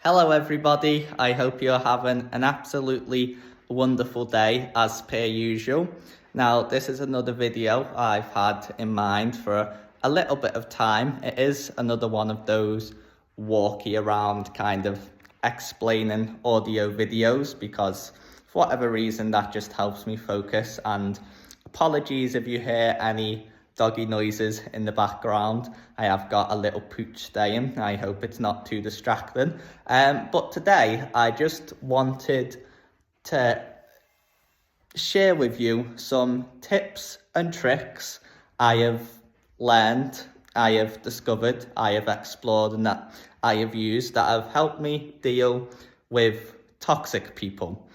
Hello everybody, I hope you're having an absolutely wonderful day as per usual. Now this is another video I've had in mind for a little bit of time. It is another one of those walkie around kind of explaining audio videos because for whatever reason that just helps me focus, and apologies if you hear any doggy noises in the background. I have got a little pooch staying. I hope it's not too distracting. But today I just wanted to share with you some tips and tricks I have learned, I have discovered, I have explored, and that I have used that have helped me deal with toxic people.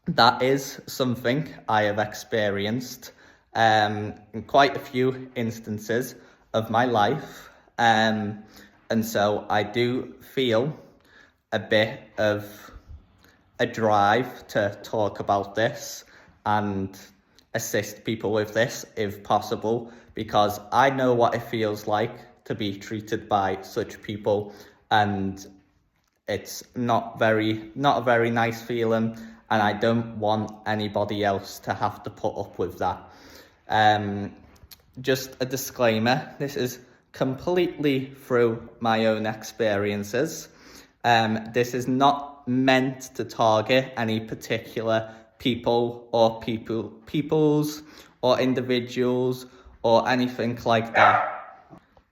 That is something I have experienced in quite a few instances of my life, and so I do feel a bit of a drive to talk about this and assist people with this if possible, because I know what it feels like to be treated by such people, and it's not a very nice feeling, and I don't want anybody else to have to put up with that. Just a disclaimer, this is completely through my own experiences. This is not meant to target any particular people or peoples or individuals or anything like that.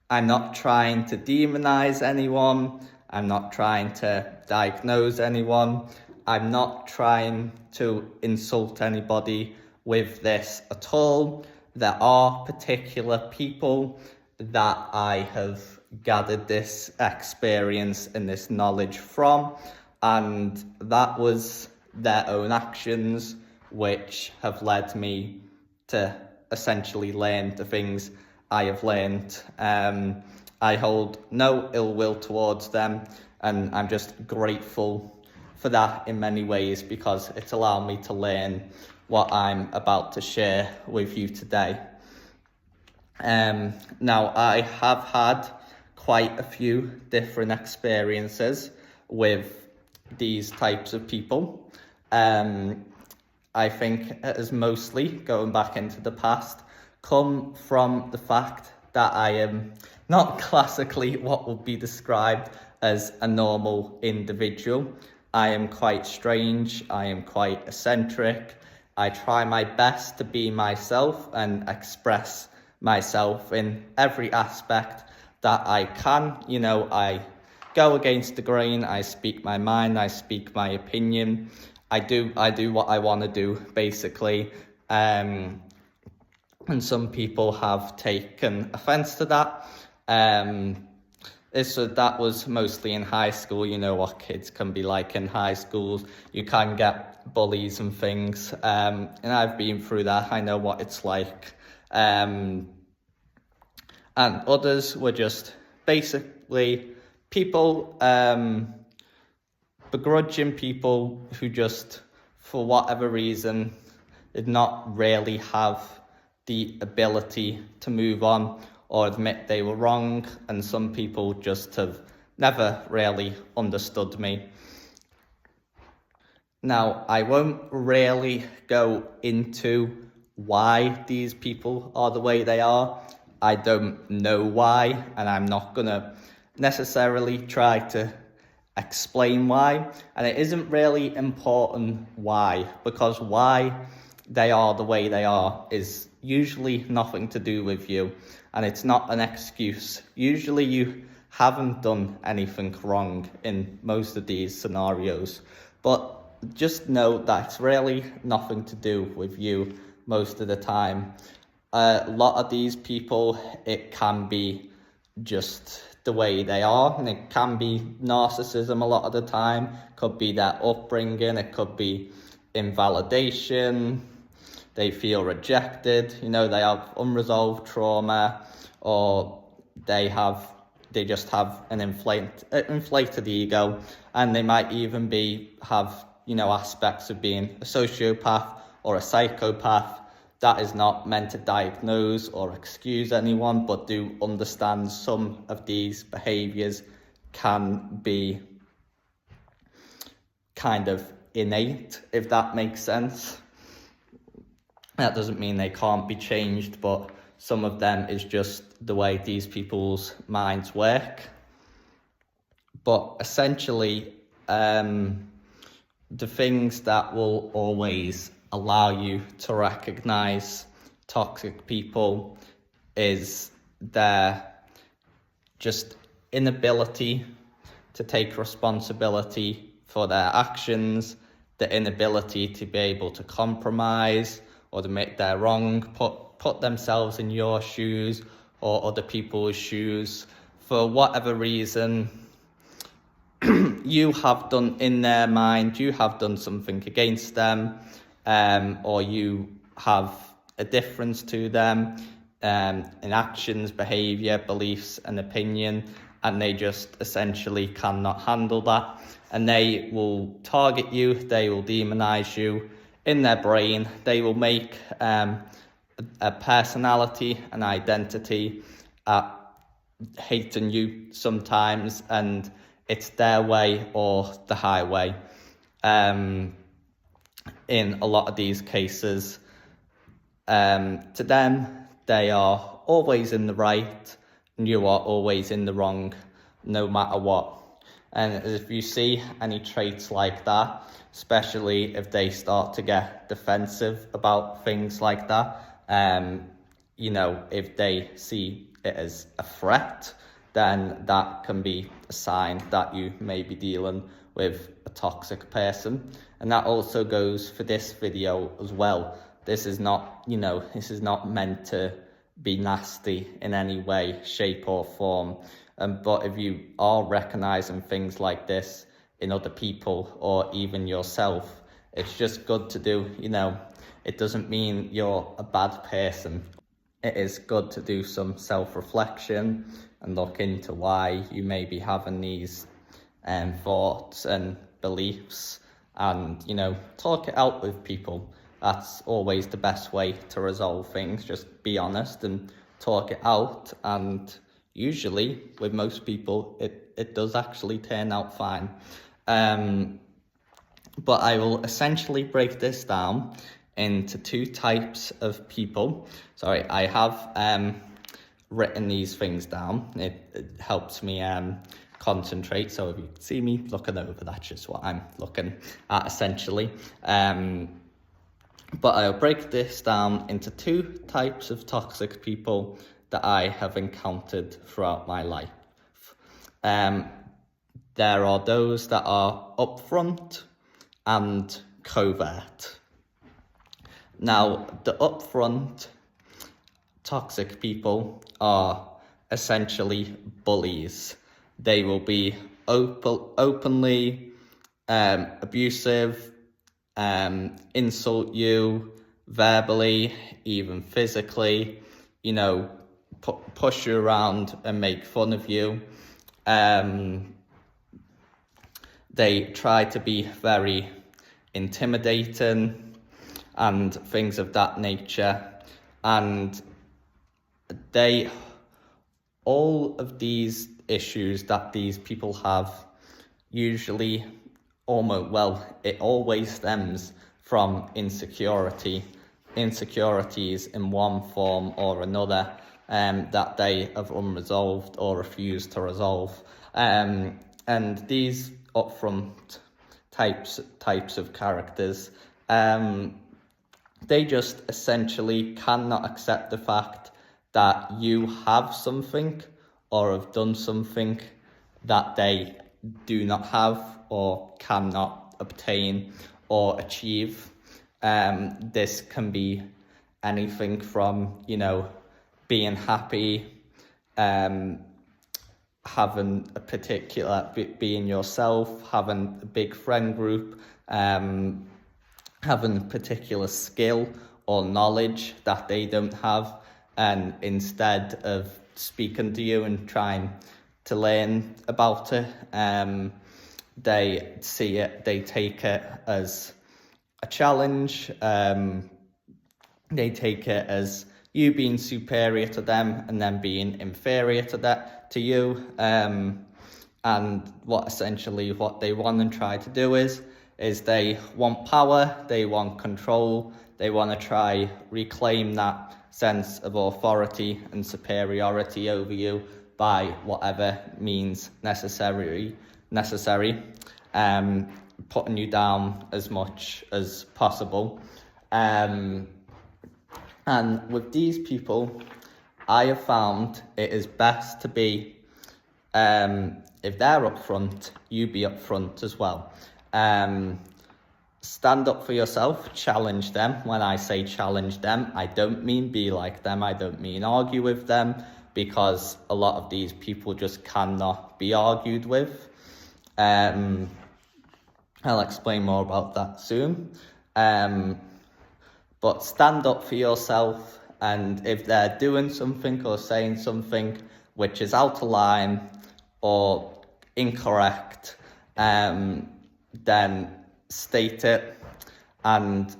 I'm not trying to demonize anyone. I'm not trying to diagnose anyone. I'm not trying to insult anybody with this at all. There are particular people that I have gathered this experience and this knowledge from, and that was their own actions which have led me to essentially learn the things I have learned. I hold no ill will towards them, and I'm just grateful for that in many ways because it's allowed me to learn what I'm about to share with you today. Now, I have had quite a few different experiences with these types of people. I think it has mostly, going back into the past, come from the fact that I am not classically what would be described as a normal individual. I am quite strange, I am quite eccentric. I try my best to be myself and express myself in every aspect that I can. You know, I go against the grain, I speak my mind, I speak my opinion. I do what I want to do, basically. And some people have taken offense to that. That was mostly in high school. You know what kids can be like in high schools. You can get bullies and things. And I've been through that. I know what it's like. And others were just basically people, begrudging people who just, for whatever reason, did not really have the ability to move on or admit they were wrong, and some people just have never really understood me. Now, I won't really go into why these people are the way they are. I don't know why, and I'm not gonna necessarily try to explain why, and it isn't really important why, because why they are the way they are is usually nothing to do with you, and it's not an excuse. Usually you haven't done anything wrong in most of these scenarios, but just know that it's really nothing to do with you most of the time. A lot of these people, it can be just the way they are, and it can be narcissism a lot of the time. Could be their upbringing, it could be invalidation, they feel rejected, you know, they have unresolved trauma, or they just have an inflated ego, and they might even have aspects of being a sociopath or a psychopath. That is not meant to diagnose or excuse anyone, but do understand some of these behaviours can be kind of innate, if that makes sense. That doesn't mean they can't be changed, but some of them is just the way these people's minds work. But essentially, the things that will always allow you to recognize toxic people is their just inability to take responsibility for their actions, the inability to be able to compromise or to make their wrong, put themselves in your shoes or other people's shoes for whatever reason. You have done in their mind, you have done something against them, or you have a difference to them in actions, behaviour, beliefs and opinion, and they just essentially cannot handle that, and they will target you, they will demonize you in their brain, they will make a personality, an identity at hating you sometimes, and it's their way or the highway. In a lot of these cases, to them, they are always in the right, and you are always in the wrong, no matter what. And if you see any traits like that, especially if they start to get defensive about things like that, if they see it as a threat, then that can be a sign that you may be dealing with a toxic person. And that also goes for this video as well. This is not meant to be nasty in any way, shape or form. But if you are recognizing things like this in other people or even yourself, it's just good to do. It doesn't mean you're a bad person. It is good to do some self-reflection and look into why you may be having these thoughts and beliefs, and talk it out with people. That's always the best way to resolve things. Just be honest and talk it out, and usually with most people it does actually turn out fine. But I will essentially break this down into two types of people. Sorry, I have written these things down. It helps me concentrate. So if you can see me looking over, that's just what I'm looking at essentially. But I'll break this down into two types of toxic people that I have encountered throughout my life. There are those that are upfront and covert. Now, the upfront toxic people are essentially bullies. They will be openly abusive, insult you verbally, even physically, push you around and make fun of you. They try to be very intimidating and things of that nature. And all of these issues that these people have usually it always stems from insecurities in one form or another that they have unresolved or refuse to resolve. And these upfront types of characters, they just essentially cannot accept the fact that you have something or have done something that they do not have or cannot obtain or achieve. This can be anything from, being happy, having a particular, being yourself, having a big friend group, having a particular skill or knowledge that they don't have, and instead of speaking to you and trying to learn about it, they take it as a challenge. They take it as you being superior to them and then being inferior to you. And what they want and try to do is they want power, they want control, they want to try reclaim that sense of authority and superiority over you by whatever means necessary, putting you down as much as possible. And with these people, I have found it is best to be, if they're up front, you be up front as well. Stand up for yourself, challenge them. When I say challenge them, I don't mean be like them, I don't mean argue with them, because a lot of these people just cannot be argued with. I'll explain more about that soon. But stand up for yourself, and if they're doing something or saying something which is out of line or incorrect, then state it. And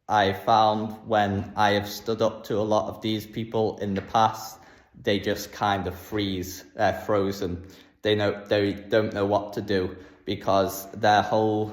I found when I have stood up to a lot of these people in the past, they just kind of frozen. They don't know what to do, because their whole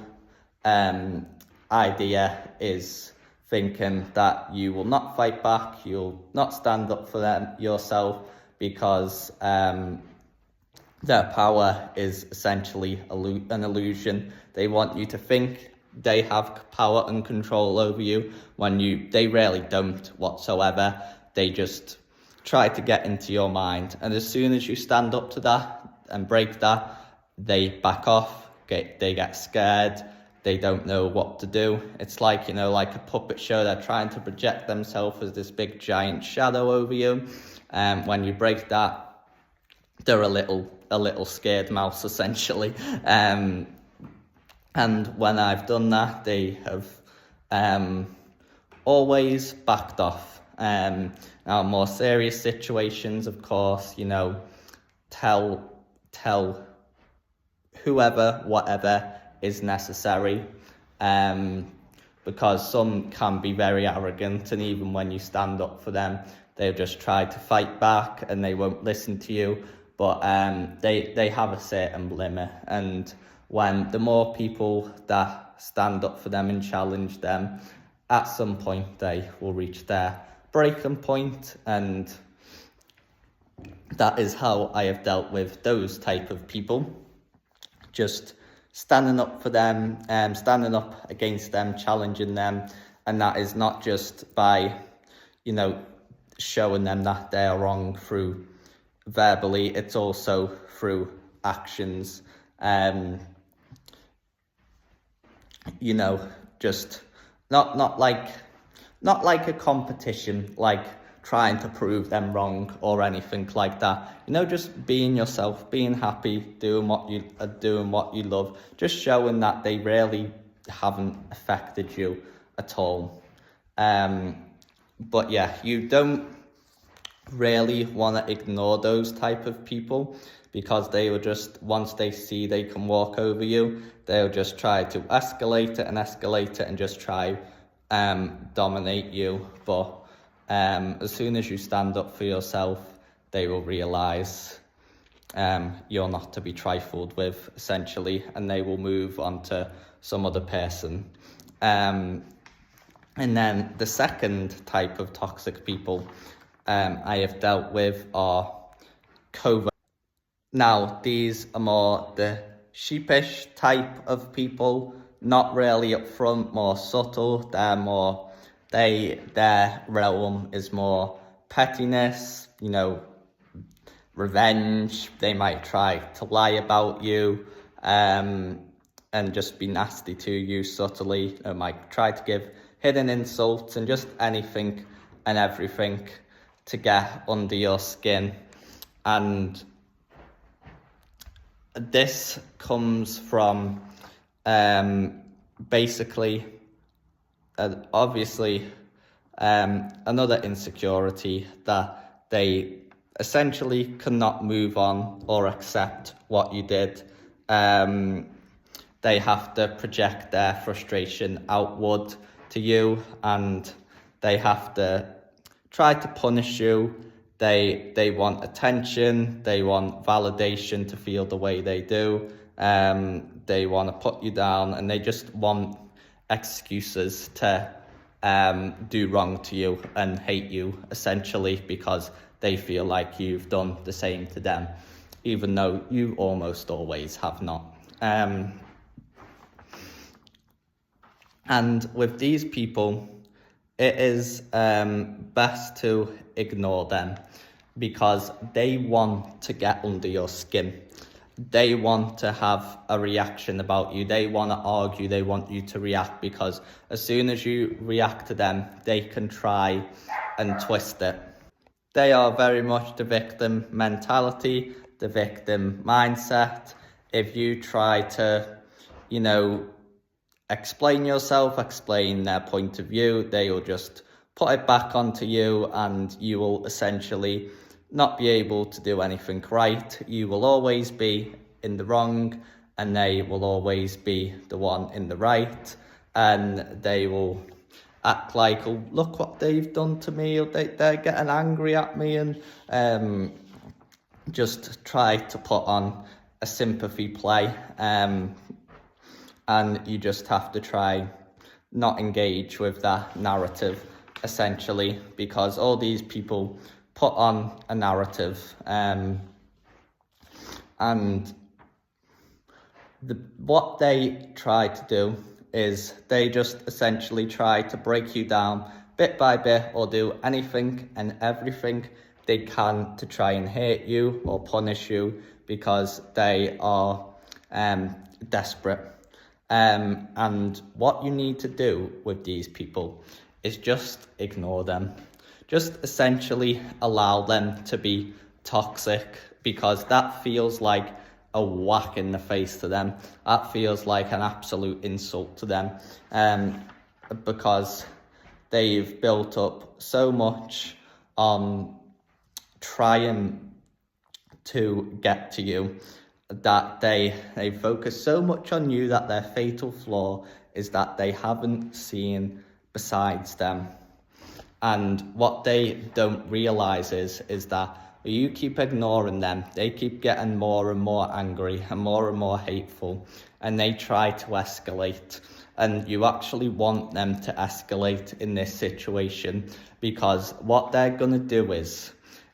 idea is thinking that you will not fight back, you'll not stand up for them yourself, because their power is essentially an illusion. They want you to think they have power and control over you when they really don't whatsoever. They just try to get into your mind, and as soon as you stand up to that and break that, they back off, they get scared, they don't know what to do. It's like, like a puppet show. They're trying to project themselves as this big giant shadow over you, and when you break that, they're a little scared mouse, essentially. And when I've done that, they have always backed off. Now, more serious situations, of course, tell whoever, whatever is necessary, because some can be very arrogant, and even when you stand up for them, they'll just try to fight back and they won't listen to you. But they have a certain limit, and when the more people that stand up for them and challenge them, at some point they will reach their breaking point, and that is how I have dealt with those type of people. Just standing up for them, standing up against them, challenging them, and that is not just by, showing them that they are wrong through verbally, it's also through actions. Just not like a competition, like trying to prove them wrong or anything like that. Just being yourself, being happy, doing what you love, just showing that they really haven't affected you at all. But yeah, you don't really want to ignore those type of people, because they will just, once they see they can walk over you, they'll just try to escalate it and just try dominate you. But as soon as you stand up for yourself, they will realize you're not to be trifled with, essentially, and they will move on to some other person. And then the second type of toxic people I have dealt with are covert. Now, these are more the sheepish type of people, not really upfront, more subtle. Their realm is more pettiness, revenge. They might try to lie about you, and just be nasty to you subtly. They might try to give hidden insults and just anything and everything to get under your skin. And this comes from basically, obviously, another insecurity that they essentially cannot move on or accept what you did. They have to project their frustration outward to you, and they have to try to punish you They want attention, they want validation to feel the way they do. They want to put you down, and they just want excuses to do wrong to you and hate you, essentially, because they feel like you've done the same to them, even though you almost always have not. And with these people, it is best to ignore them, because they want to get under your skin. They want to have a reaction about you. They want to argue. They want you to react, because as soon as you react to them, they can try and twist it. They are very much the victim mentality, the victim mindset. If you try to, explain yourself, explain their point of view, they will just put it back onto you, and you will essentially not be able to do anything right. You will always be in the wrong, and they will always be the one in the right, and they will act like, oh, look what they've done to me, or they're getting angry at me, and just try to put on a sympathy play. And you just have to try not engage with that narrative, essentially, because all these people put on a narrative, and what they try to do is they just essentially try to break you down bit by bit, or do anything and everything they can to try and hurt you or punish you, because they are desperate. And what you need to do with these people is just ignore them. Just essentially allow them to be toxic, because that feels like a whack in the face to them. That feels like an absolute insult to them, because they've built up so much on trying to get to you, that they focus so much on you that their fatal flaw is that they haven't seen besides them. And what they don't realize is that you keep ignoring them, they keep getting more and more angry and more hateful, and they try to escalate. And you actually want them to escalate in this situation, because what they're going to do is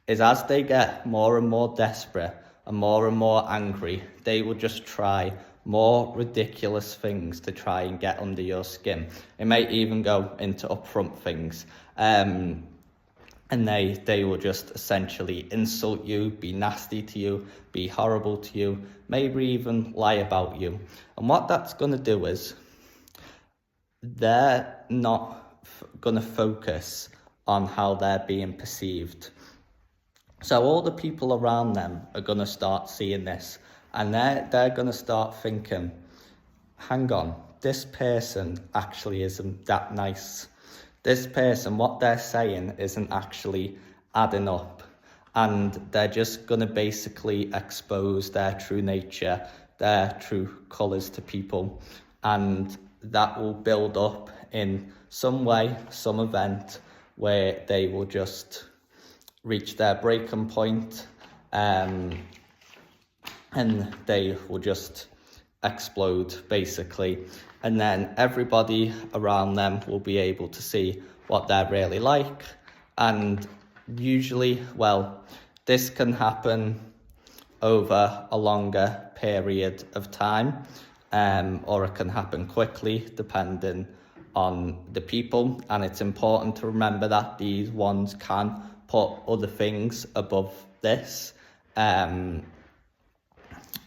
as they get more and more desperate and more angry, they will just try more ridiculous things to try and get under your skin. It may even go into upfront things. And they will just essentially insult you, be nasty to you, be horrible to you, maybe even lie about you. And what that's going to do is they're not going to focus on how they're being perceived. So all the people around them are going to start seeing this, and they're going to start thinking, hang on, this person actually isn't that nice. This person, what they're saying isn't actually adding up. And they're just going to basically expose their true nature, their true colours to people. And that will build up in some way, some event, where they will just reach their breaking point, and they will just explode, basically. And then everybody around them will be able to see what they're really like. And usually, well, this can happen over a longer period of time, or it can happen quickly, depending on the people. And it's important to remember that these ones can put other things above this.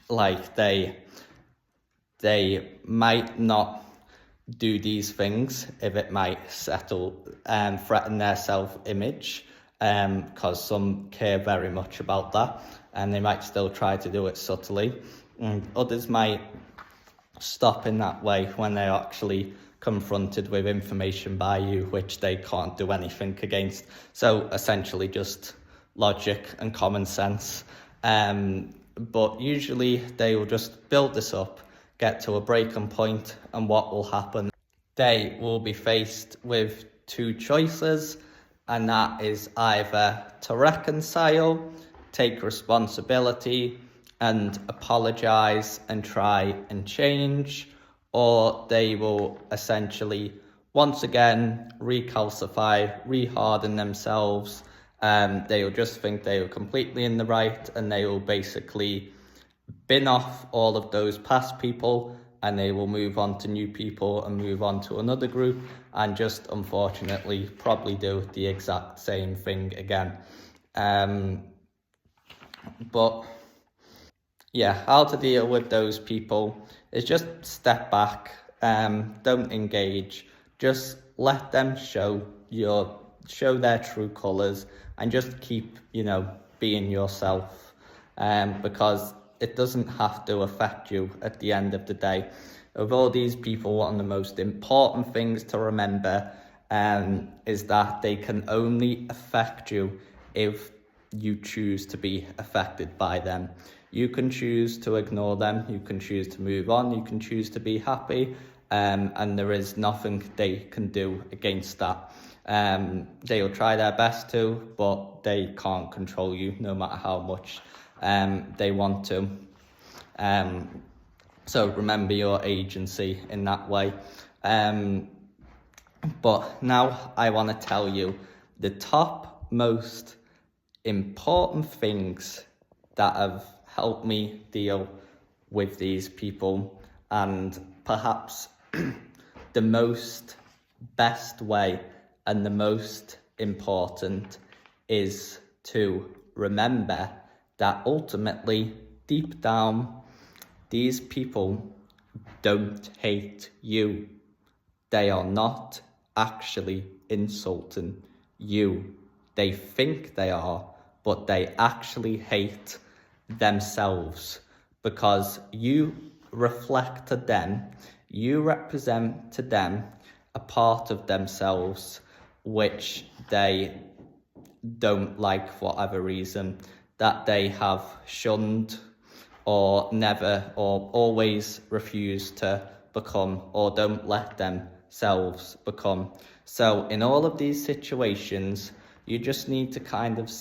Like they might not do these things if it might threaten their self-image, because some care very much about that, and they might still try to do it subtly. Others might stop in that way when they're actually confronted with information by you which they can't do anything against. So essentially just logic and common sense. But usually they will just build this up, get to a breaking point, and what will happen? They will be faced with two choices. and that is either to reconcile, take responsibility, and apologize and try and change, or they will essentially once again recalcify, reharden themselves. They will just think they were completely in the right, and they will basically bin off all of those past people, and they will move on to new people and move on to another group, and just unfortunately probably do the exact same thing again. But yeah, how to deal with those people is just step back, don't engage, just let them show their true colours, and just keep, being yourself, because it doesn't have to affect you at the end of the day. Of all these people, one of the most important things to remember is that they can only affect you if you choose to be affected by them. You can choose to ignore them, you can choose to move on, you can choose to be happy, and there is nothing they can do against that. They will try their best to, but they can't control you no matter how much they want to. So remember your agency in that way. But now I want to tell you the top most important things that have helped me deal with these people, and perhaps the most best way and the most important is to remember that ultimately, deep down, these people don't hate you. They are not actually insulting you. They think they are, but they actually hate themselves, because you reflect to them, you represent to them a part of themselves which they don't like for whatever reason, that they have shunned or never or always refused to become, or don't let themselves become. So in all of these situations, you just need to kind of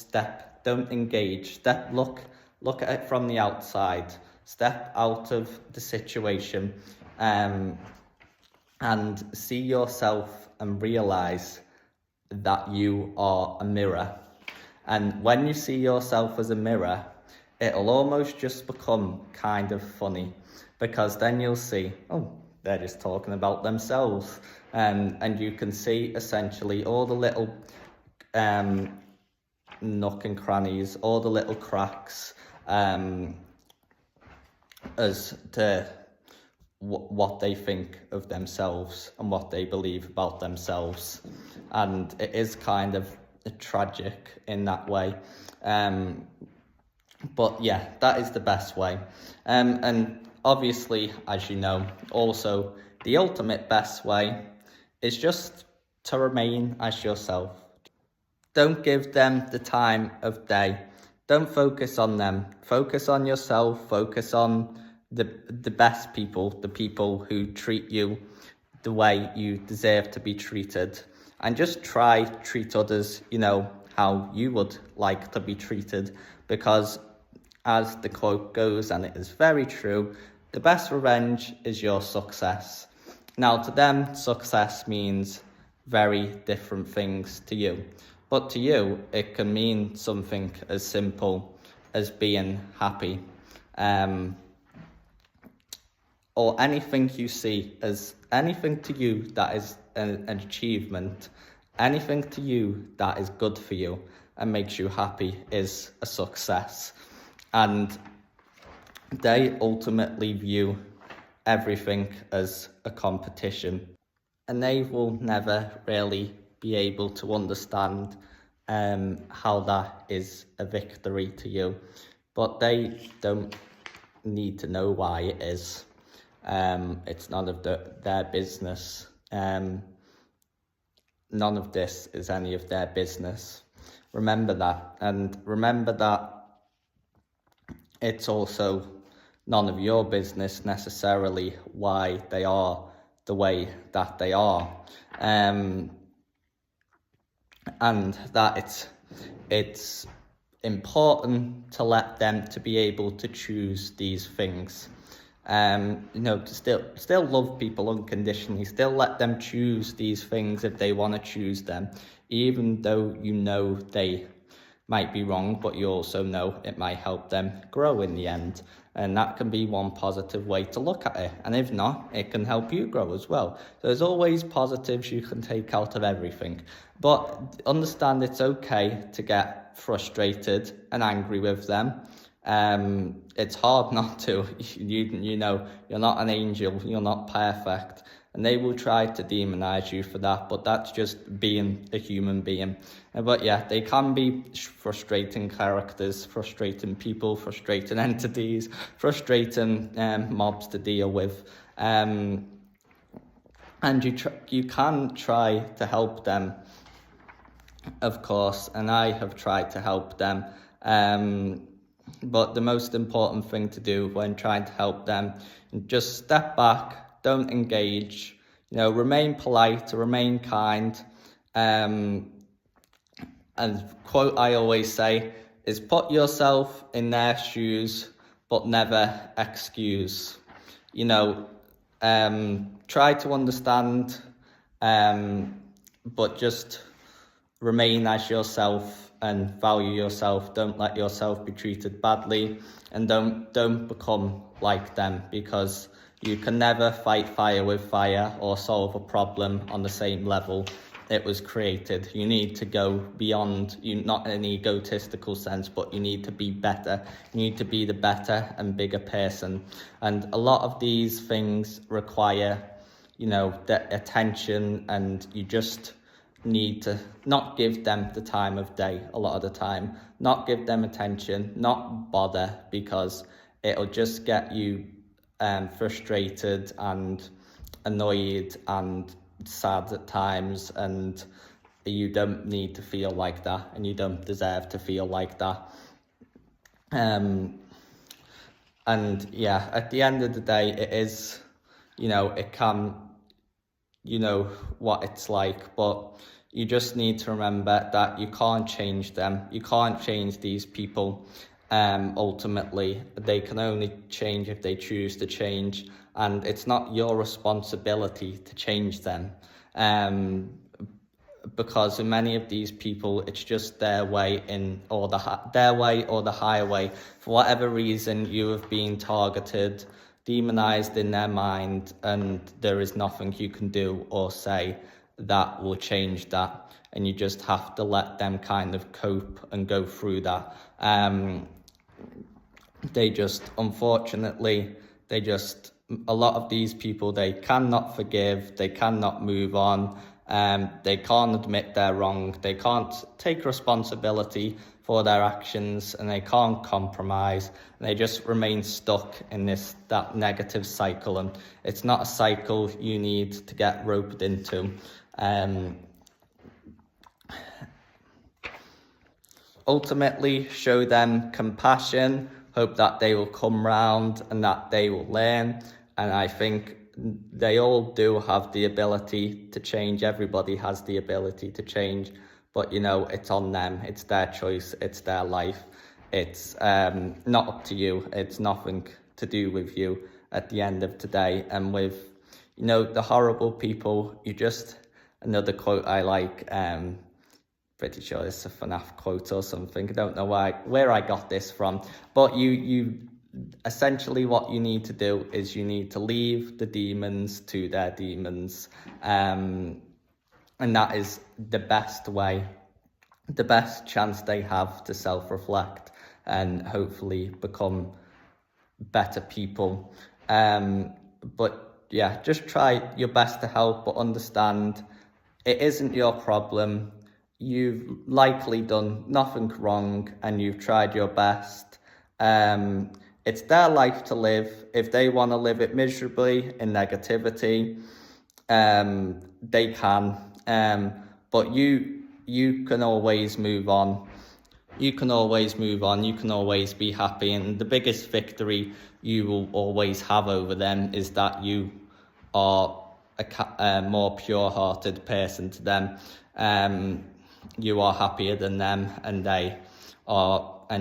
don't engage, look at it from the outside, step out of the situation, and see yourself and realize that you are a mirror. And when you see yourself as a mirror, it'll almost just become kind of funny, because then you'll see, oh, they're just talking about themselves. And you can see essentially all the little nook and crannies, all the little cracks, as to what they think of themselves and what they believe about themselves. And it is kind of tragic in that way. But yeah, that is the best way. And obviously, as you know, also the ultimate best way is just to remain as yourself. Don't give them the time of day. Don't focus on them. Focus on yourself. Focus on the best people, the people who treat you the way you deserve to be treated. And just treat others, how you would like to be treated. Because as the quote goes, and it is very true, the best revenge is your success. Now, to them, success means very different things to you. But to you, it can mean something as simple as being happy. Or anything you see as anything to you that is an achievement, anything to you that is good for you and makes you happy is a success. And they ultimately view everything as a competition, and they will never really be able to understand how that is a victory to you. But they don't need to know why it is. It's none of their business. None of this is any of their business. Remember that. And remember that it's also none of your business necessarily why they are the way that they are. and that it's important to let them to be able to choose these things. To still love people unconditionally, still let them choose these things if they want to choose them, even though they might be wrong, but you also know it might help them grow in the end. And that can be one positive way to look at it. And if not, it can help you grow as well. So there's always positives you can take out of everything. But understand it's okay to get frustrated and angry with them. It's hard not to. You're not an angel, you're not perfect. And they will try to demonize you for that, but that's just being a human being. But yeah, they can be frustrating characters, frustrating people, frustrating entities, frustrating mobs to deal with. And you can try to help them, of course, and I have tried to help them. But the most important thing to do when trying to help them, just step back. Don't engage, remain polite, remain kind. And quote I always say is put yourself in their shoes, but never excuse. Try to understand, but just remain as yourself and value yourself. Don't let yourself be treated badly, and don't become like them, because you can never fight fire with fire or solve a problem on the same level it was created. You need to go beyond, not in an egotistical sense, but you need to be better. You need to be the better and bigger person. And a lot of these things require, the attention, and you just need to not give them the time of day a lot of the time. Not give them attention, not bother, because it'll just get you frustrated and annoyed and sad at times, and you don't need to feel like that, and you don't deserve to feel like that. And yeah, at the end of the day, it is, it can, what it's like, but you just need to remember that you can't change them. You can't change these people. Ultimately, they can only change if they choose to change, and it's not your responsibility to change them. Because in many of these people, it's just their way or the highway. For whatever reason, you have been targeted, demonized in their mind, and there is nothing you can do or say that will change that. And you just have to let them kind of cope and go through that. Unfortunately, a lot of these people, they cannot forgive, they cannot move on, they can't admit they're wrong, they can't take responsibility for their actions, and they can't compromise, and they just remain stuck in that negative cycle. And it's not a cycle you need to get roped into. Ultimately, show them compassion, hope that they will come round and that they will learn. And I think they all do have the ability to change. Everybody has the ability to change, but it's on them. It's their choice. It's their life. It's not up to you. It's nothing to do with you at the end of today. And with, the horrible people, another quote I like, pretty sure it's a FNAF quote or something. I don't know where I got this from, but you essentially what you need to do is you need to leave the demons to their demons, and that is the best way, the best chance they have to self-reflect and hopefully become better people. But yeah, just try your best to help, but understand it isn't your problem. You've likely done nothing wrong, and you've tried your best. It's their life to live. If they want to live it miserably in negativity, they can. But you can always move on. You can always move on. You can always be happy. And the biggest victory you will always have over them is that you are a more pure-hearted person to them. you are happier than them and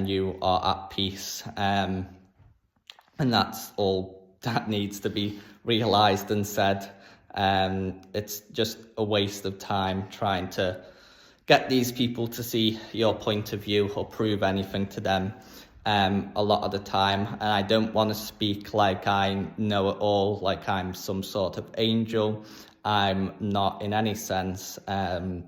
you are at peace. And that's all that needs to be realised and said. It's just a waste of time trying to get these people to see your point of view or prove anything to them a lot of the time. And I don't want to speak like I know it all, like I'm some sort of angel. I'm not in any sense. Two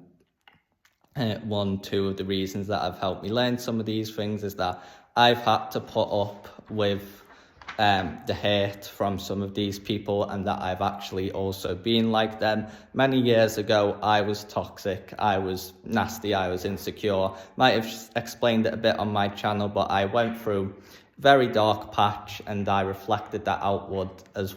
of the reasons that have helped me learn some of these things is that I've had to put up with the hate from some of these people, and that I've actually also been like them. Many years ago, I was toxic, I was nasty, I was insecure. Might have explained it a bit on my channel, but I went through a very dark patch and I reflected that outward as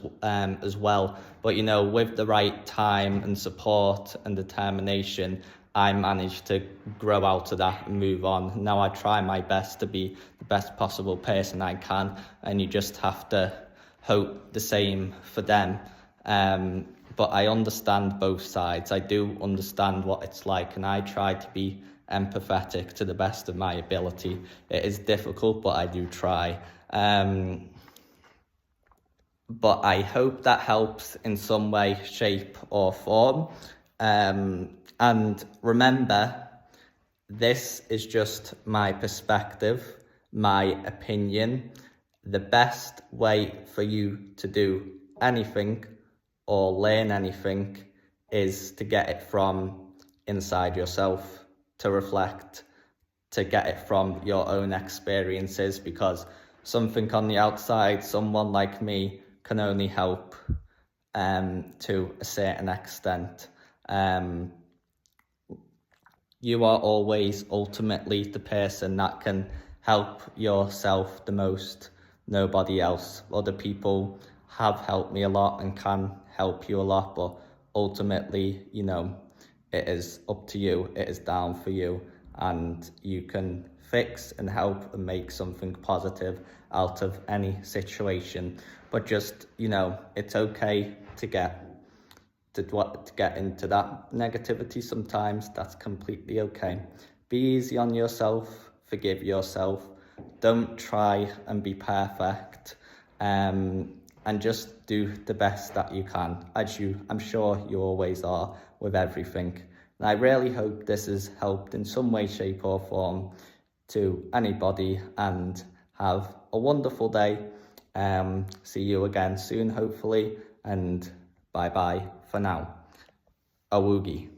well. But you know, with the right time and support and determination, I managed to grow out of that and move on. Now I try my best to be the best possible person I can, and you just have to hope the same for them. But I understand both sides. I do understand what it's like, and I try to be empathetic to the best of my ability. It is difficult, but I do try. But I hope that helps in some way, shape or form. And remember, this is just my perspective, my opinion. The best way for you to do anything or learn anything is to get it from inside yourself, to reflect, to get it from your own experiences, because something on the outside, someone like me, can only help to a certain extent. You are always ultimately the person that can help yourself the most, nobody else. Other people have helped me a lot and can help you a lot, but ultimately, you know, it is up to you, it is down for you, and you can fix and help and make something positive out of any situation. But just, you know, it's okay to get into that negativity sometimes. That's completely okay. Be easy on yourself, forgive yourself, don't try and be perfect, and just do the best that you can, as I'm sure you always are with everything. And I really hope this has helped in some way, shape or form to anybody, and have a wonderful day. See you again soon, hopefully, and bye bye for now. A woogie.